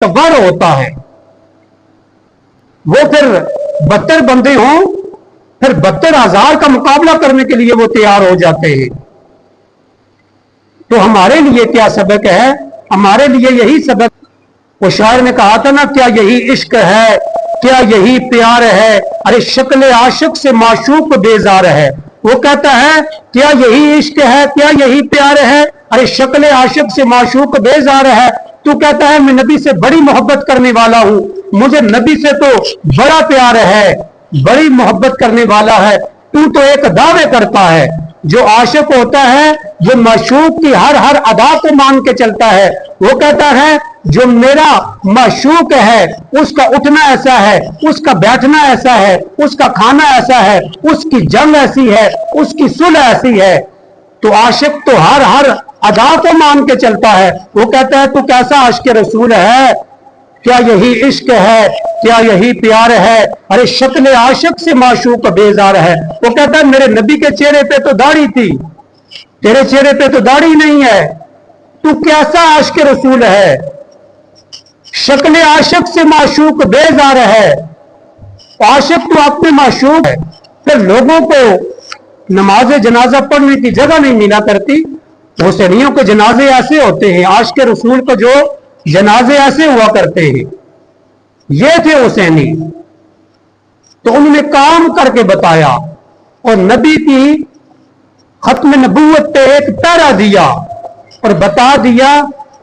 गढ़ होता है, वो फिर 72 बंदे हों, फिर 72,000 का मुकाबला करने के लिए वो तैयार हो जाते हैं। तो हमारे लिए क्या सबक है? हमारे लिए यही सबक, वो शायर ने कहा था ना, क्या यही इश्क है, क्या यही प्यार है, अरे शक्ल आशिक से माशूक बेजार है। वो कहता है क्या यही इश्क है, क्या यही प्यार है, अरे शक्ल आशिक से माशूक बेजार है। तू कहता है मैं नबी से बड़ी मोहब्बत करने वाला हूं, मुझे नबी से तो बड़ा प्यार है, बड़ी मोहब्बत करने वाला है। तू तो एक दावे करता है। जो आशिक होता है, जो माशूक की हर हर अदा को मान के चलता है, वो कहता है जो मेरा माशूक है उसका उठना ऐसा है, उसका बैठना ऐसा है, उसका खाना ऐसा है, उसकी जंग ऐसी है, उसकी सुलह ऐसी है। तो आशिक तो हर हर अदा को मान के चलता है। वो कहता है तू कैसा आशिक रसूल है, क्या यही इश्क है, क्या यही प्यार है, अरे शक्ल आशिक से माशूक बेजार है। वो कहता है मेरे नबी के चेहरे पे तो दाढ़ी थी, तेरे चेहरे पे तो दाढ़ी नहीं है, तू कैसा आशिक रसूल है, शक्ल आशिक से माशूक बेजार है। आशिक तो अपने माशूक है। फिर लोगों को नमाज जनाजा पढ़ने की जगह नहीं मिला करती। हुसैनियों के जनाजे ऐसे होते हैं, आशिक रसूल को जो जनाजे ऐसे हुआ करते हैं। ये थे हुसैनी, तो उन्होंने काम करके बताया और नबी की खत्म नबूवत पे एक पैरा दिया और बता दिया।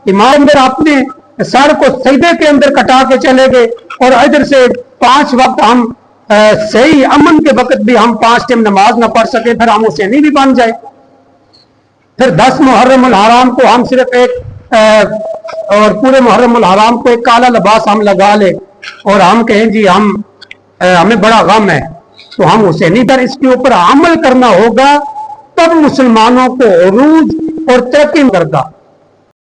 इमाम अंदर अपने सर को सजदे के अंदर कटा के चले गए और इधर से 5 वक्त हम सही अमन के वक्त भी हम 5 टाइम नमाज ना पढ़ सके, फिर हम हुसैनी भी बन जाए। फिर 10 मुहर्रम उल हराम को हम सिर्फ एक और पूरे मुहर्रम उल हराम को एक काला लिबास हम लगा ले और हम कहें जी हमें बड़ा गम है, तो हम हुसैनी पर इसके ऊपर अमल करना होगा, तब मुसलमानों को उरूज और तरक्की करता।